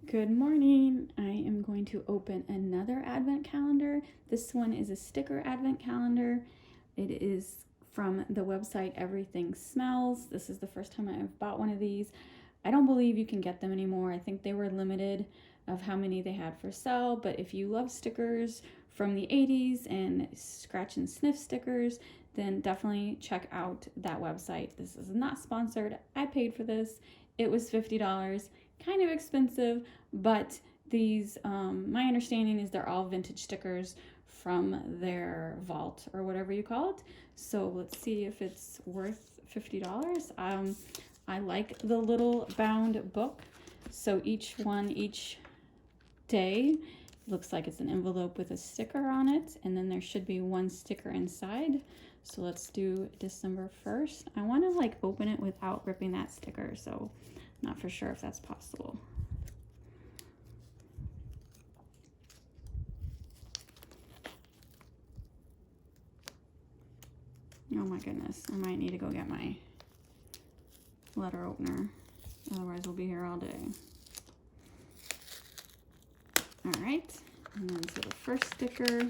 Good morning. I am going to open another advent calendar. This one is a sticker advent calendar. It is from the website EverythingSmells. This is the first time I've bought one of these. I don't believe you can get them anymore. I think they were limited of how many they had for sale, but if you love stickers from the 80s and scratch and sniff stickers, then definitely check out that website. This is not sponsored. I paid for this. It was $50. Kind of expensive, but these, my understanding is they're all vintage stickers from their vault or whatever you call it. So let's see if it's worth $50. I like the little bound book. So each day looks like it's an envelope with a sticker on it, and then there should be one sticker inside. So let's do December 1st. I want to like open it without ripping that sticker, so not for sure if that's possible. Oh my goodness, I might need to go get my letter opener. Otherwise we'll be here all day. All right, and then so the first sticker,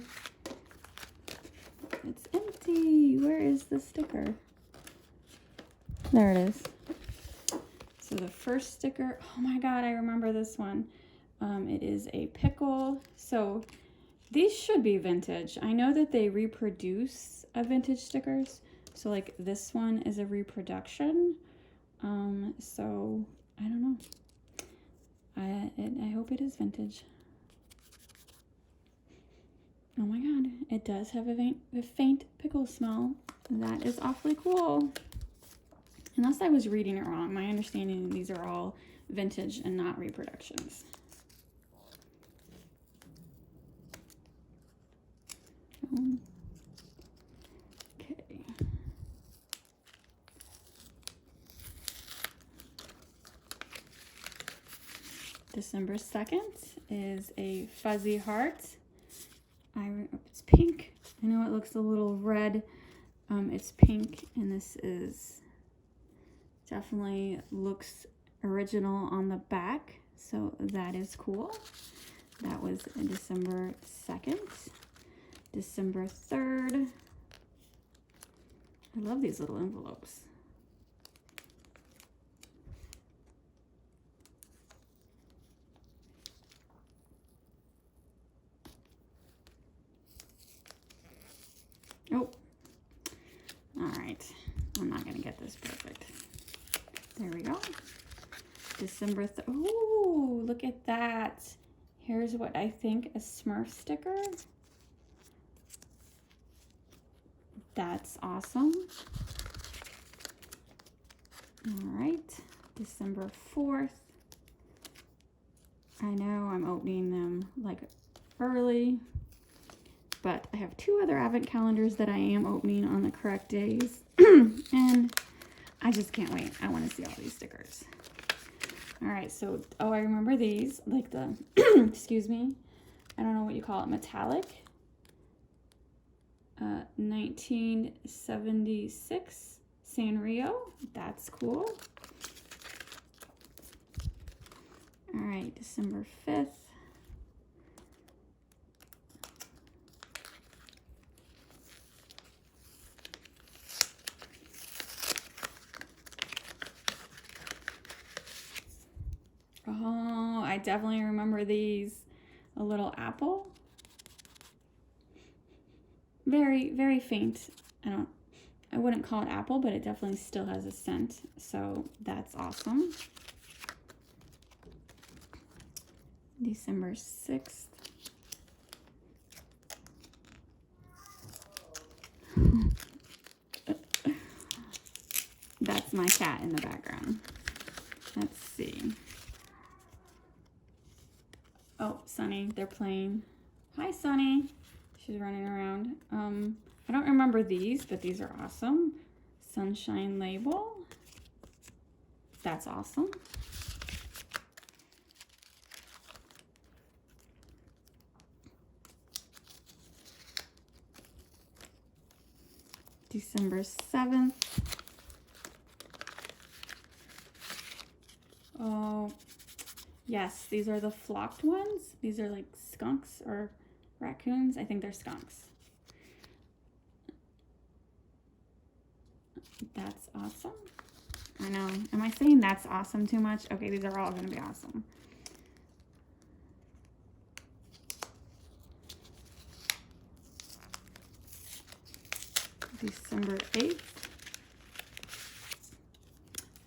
it's empty. Where is the sticker? There it is. So the first sticker, oh my God, I remember this one. It is a pickle. So these should be vintage. I know that they reproduce vintage stickers. So like this one is a reproduction. So I don't know. I hope it is vintage. Oh my God, it does have a faint pickle smell. That is awfully cool. Unless I was reading it wrong, my understanding these are all vintage and not reproductions. Okay. December 2nd is a fuzzy heart. It's pink. I know it looks a little red. It's pink, and this is definitely looks original on the back, so that is cool. That was December 2nd. December 3rd. I love these little envelopes. Oh, all right. I'm not gonna get this perfect. There we go. December, oh, look at that. Here's what I think a Smurf sticker. That's awesome. All right, December 4th. I know I'm opening them like early, but I have two other advent calendars that I am opening on the correct days. And I just can't wait. I want to see all these stickers. All right, so, oh, I remember these, like the, excuse me, I don't know what you call it, metallic. 1976 Sanrio. That's cool. All right, December 5th. Oh, I definitely remember these. A little apple. Very, very faint. I wouldn't call it apple, but it definitely still has a scent. So that's awesome. December 6th. That's my cat in the background. Let's see. Oh, Sunny, they're playing. Hi, Sunny. She's running around. I don't remember these, but these are awesome. Sunshine label. That's awesome. December 7th. Oh, Yes, these are the flocked ones. These are like skunks or raccoons. I think they're skunks. That's awesome. I know. Am I saying that's awesome too much? Okay, these are all going to be awesome. December 8th.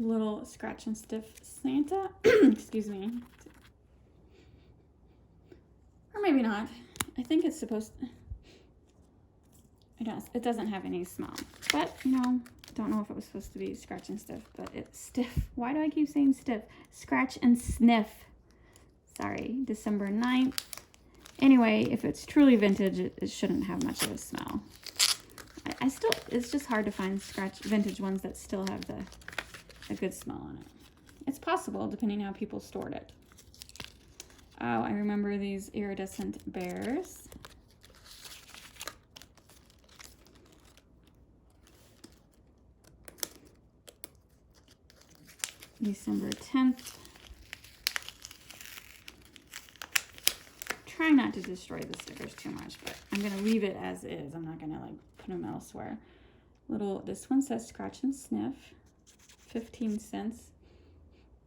Little scratch and stiff Santa. Excuse me. Or maybe not. I think it's supposed to. It doesn't have any smell. But, you know, don't know if it was supposed to be scratch and stiff, but it's stiff. Why do I keep saying stiff? Scratch and sniff. Sorry, December 9th. Anyway, if it's truly vintage, it shouldn't have much of a smell. It's just hard to find vintage ones that still have a good smell on it. It's possible, depending how people stored it. Oh, I remember these iridescent bears. December 10th. Try not to destroy the stickers too much, but I'm going to leave it as is. I'm not going to like put them elsewhere. This one says scratch and sniff, 15 cents.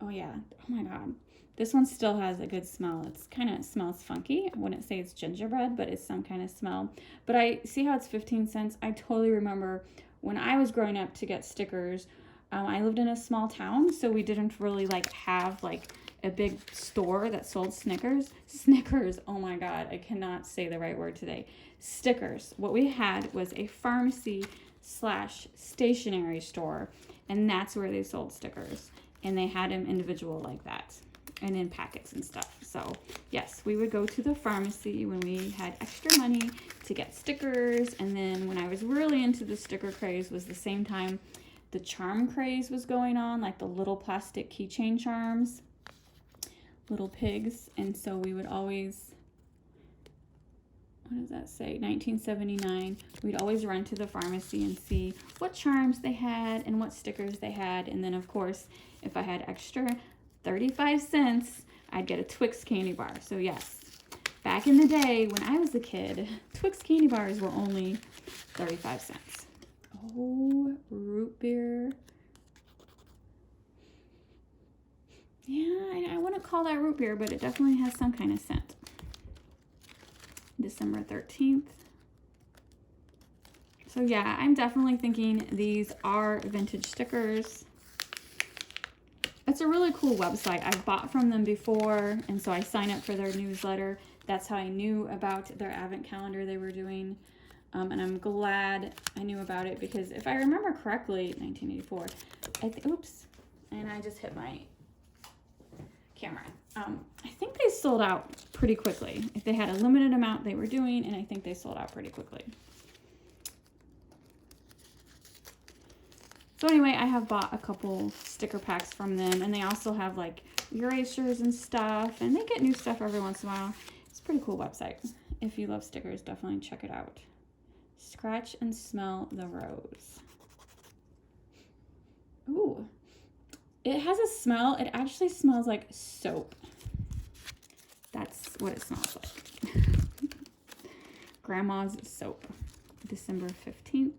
Oh yeah, oh my God. This one still has a good smell. It's kind of smells funky. I wouldn't say it's gingerbread, but it's some kind of smell. But I see how it's 15 cents. I totally remember when I was growing up to get stickers. I lived in a small town, so we didn't really like have like a big store that sold Snickers. Snickers, oh my God, I cannot say the right word today. Stickers. What we had was a pharmacy / stationery store, and that's where they sold stickers. And they had them individual like that and in packets and stuff. So yes, we would go to the pharmacy when we had extra money to get stickers. And then when I was really into the sticker craze was the same time the charm craze was going on, like the little plastic keychain charms, little pigs. And so we would always, what does that say? 1979. We'd always run to the pharmacy and see what charms they had and what stickers they had. And then of course, if I had extra 35 cents, I'd get a Twix candy bar. So yes, back in the day when I was a kid, Twix candy bars were only 35 cents. Oh, root beer. Yeah, I wouldn't call that root beer, but it definitely has some kind of scent. December 13th. So yeah, I'm definitely thinking these are vintage stickers. It's a really cool website. I've bought from them before, and so I sign up for their newsletter. That's how I knew about their advent calendar they were doing. And I'm glad I knew about it because if I remember correctly, 1984, oops, and I just hit my camera. I think they sold out pretty quickly. If they had a limited amount they were doing, and I think they sold out pretty quickly. So anyway, I have bought a couple sticker packs from them, and they also have like erasers and stuff, and they get new stuff every once in a while. It's a pretty cool website. If you love stickers, definitely check it out. Scratch and smell the rose. Ooh, it has a smell. It actually smells like soap. That's what it smells like. Grandma's soap. December 15th.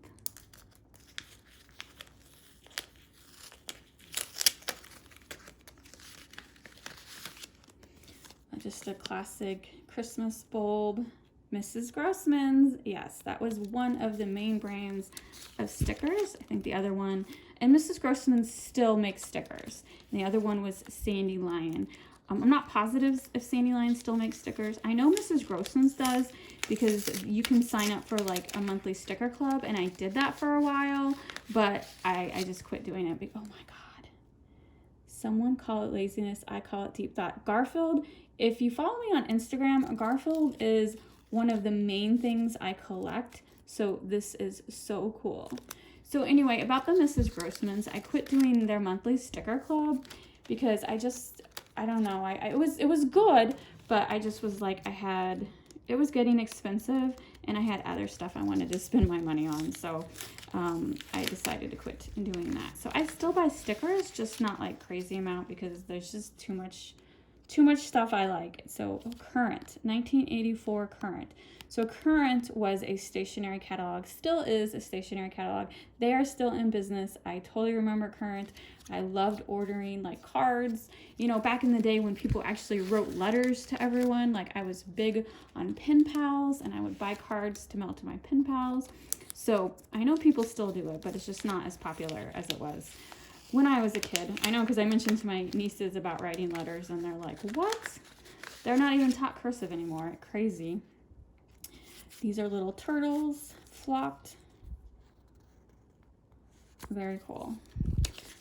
Just a classic Christmas bulb. Mrs. Grossman's. Yes, that was one of the main brands of stickers. I think the other one, and Mrs. Grossman's still makes stickers. And the other one was Sandy Lion. I'm not positive if Sandy Lion still makes stickers. I know Mrs. Grossman's does because you can sign up for like a monthly sticker club, and I did that for a while, but I just quit doing it. Oh my God. Someone call it laziness. I call it deep thought. Garfield, if you follow me on Instagram, Garfield is one of the main things I collect. So this is so cool. So anyway, about the Mrs. Grossman's, I quit doing their monthly sticker club because I don't know. It was good, but I just was like, it was getting expensive and I had other stuff I wanted to spend my money on. So I decided to quit doing that. So I still buy stickers, just not like crazy amount because there's just too much too much stuff I like. So Current, 1984 Current. So Current was a stationery catalog, still is a stationery catalog. They are still in business. I totally remember Current. I loved ordering like cards. You know, back in the day when people actually wrote letters to everyone, like I was big on pen pals and I would buy cards to mail to my pen pals. So I know people still do it, but it's just not as popular as it was when I was a kid. I know because I mentioned to my nieces about writing letters and they're like, what? They're not even taught cursive anymore. Crazy. These are little turtles, flocked. Very cool.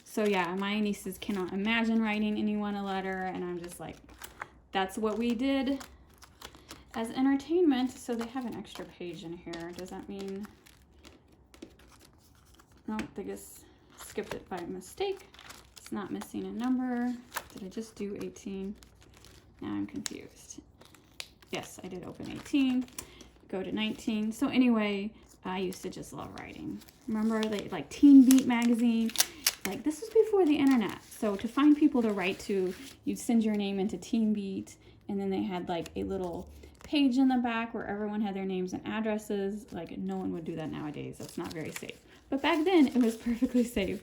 So yeah, my nieces cannot imagine writing anyone a letter, and I'm just like, that's what we did as entertainment. So they have an extra page in here. Does that mean? No, they just skipped it by mistake. It's not missing a number. Did I just do 18? Now I'm confused. Yes, I did open 18. Go to 19. So anyway, I used to just love writing. Remember, they like Teen Beat magazine? Like, this was before the internet. So to find people to write to, you'd send your name into Teen Beat, and then they had like a little page in the back where everyone had their names and addresses. Like, no one would do that nowadays. That's not very safe. But back then, it was perfectly safe.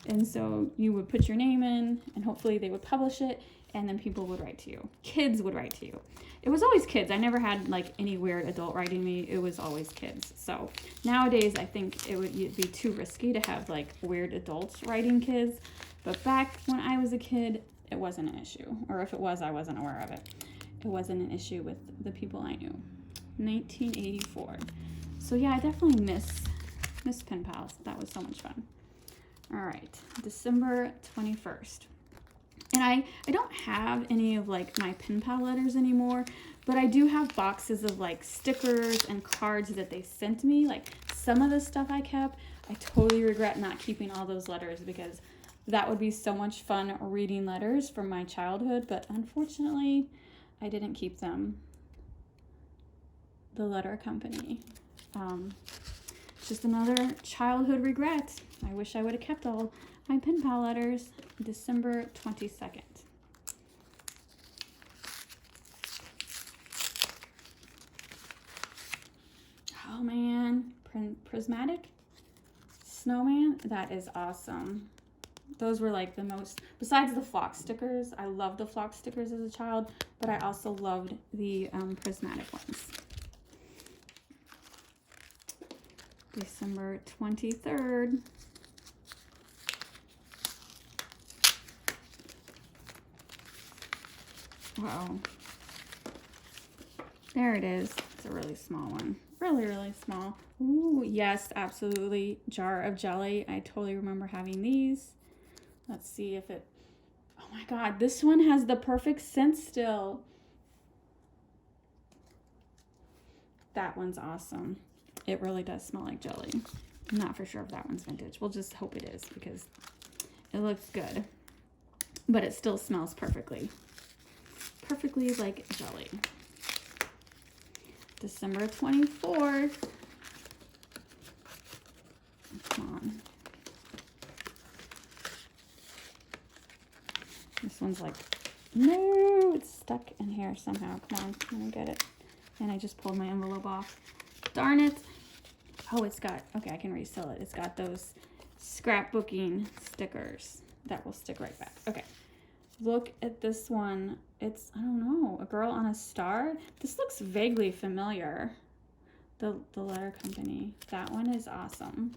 And so you would put your name in, and hopefully they would publish it, and then people would write to you. Kids would write to you. It was always kids. I never had like any weird adult writing me. It was always kids. So nowadays, I think it would be too risky to have like weird adults writing kids. But back when I was a kid, it wasn't an issue. Or if it was, I wasn't aware of it. It wasn't an issue with the people I knew. 1984. So yeah, I definitely miss pen pals. That was so much fun. All right, December 21st. And I don't have any of like my pen pal letters anymore, but I do have boxes of like stickers and cards that they sent me. Like some of the stuff I kept. I totally regret not keeping all those letters because that would be so much fun reading letters from my childhood, but unfortunately I didn't keep them. The letter company. Just another childhood regret. I wish I would have kept all my pen pal letters. December 22nd. Oh man, prismatic snowman. That is awesome. Those were like the most, besides the flock stickers. I loved the flock stickers as a child, but I also loved the prismatic ones. December 23rd. Uh-oh. There it is. It's a really small one. Really, really small. Ooh, yes, absolutely. Jar of jelly. I totally remember having these. Let's see if it... Oh my god, this one has the perfect scent still. That one's awesome. It really does smell like jelly. I'm not for sure if that one's vintage. We'll just hope it is because it looks good. But it still smells perfectly. Perfectly like jelly. December 24th. Come on. This one's like, no, it's stuck in here somehow. Come on, let me get it. And I just pulled my envelope off. Darn it. Oh, it's got, okay, I can reseal it. It's got those scrapbooking stickers that will stick right back. Okay. Look at this one. It's, I don't know, a girl on a star. This looks vaguely familiar. The letter company. That one is awesome.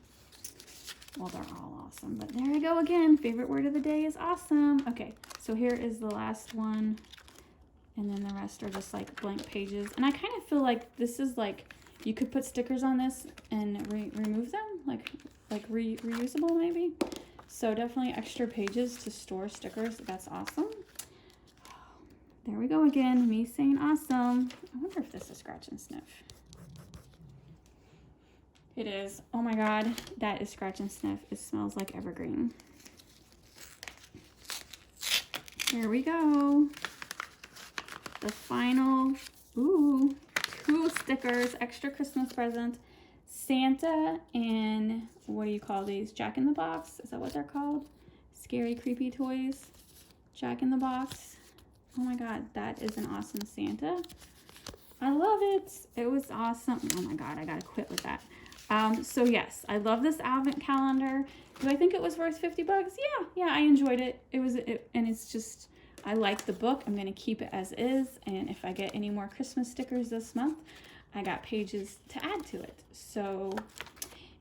Well, they're all awesome, but there we go again. Favorite word of the day is awesome. Okay, so here is the last one. And then the rest are just like blank pages. And I kind of feel like this is like, you could put stickers on this and remove them, like reusable maybe. So definitely extra pages to store stickers. That's awesome. There we go again, me saying awesome. I wonder if this is Scratch and Sniff. It is. Oh my god, that is Scratch and Sniff. It smells like evergreen. Here we go. The final, ooh, 2 stickers, extra Christmas present. Santa and what do you call these? Jack in the Box? Is that what they're called? Scary, creepy toys. Jack in the Box. Oh my God, that is an awesome Santa. I love it. It was awesome. Oh my God, I gotta quit with that. So yes, I love this advent calendar. Do I think it was worth 50 bucks? Yeah, I enjoyed it. And it's just, I like the book. I'm gonna keep it as is. And if I get any more Christmas stickers this month, I got pages to add to it. So,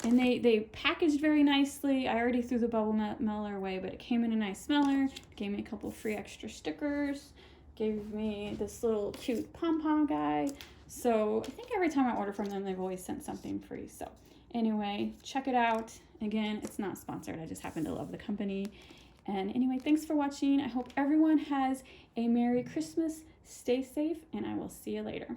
and they packaged very nicely. I already threw the bubble mailer away, but it came in a nice mailer. Gave me a couple free extra stickers. Gave me this little cute pom-pom guy. So I think every time I order from them, they've always sent something free. So anyway, check it out. Again, it's not sponsored. I just happen to love the company. And anyway, thanks for watching. I hope everyone has a Merry Christmas. Stay safe, and I will see you later.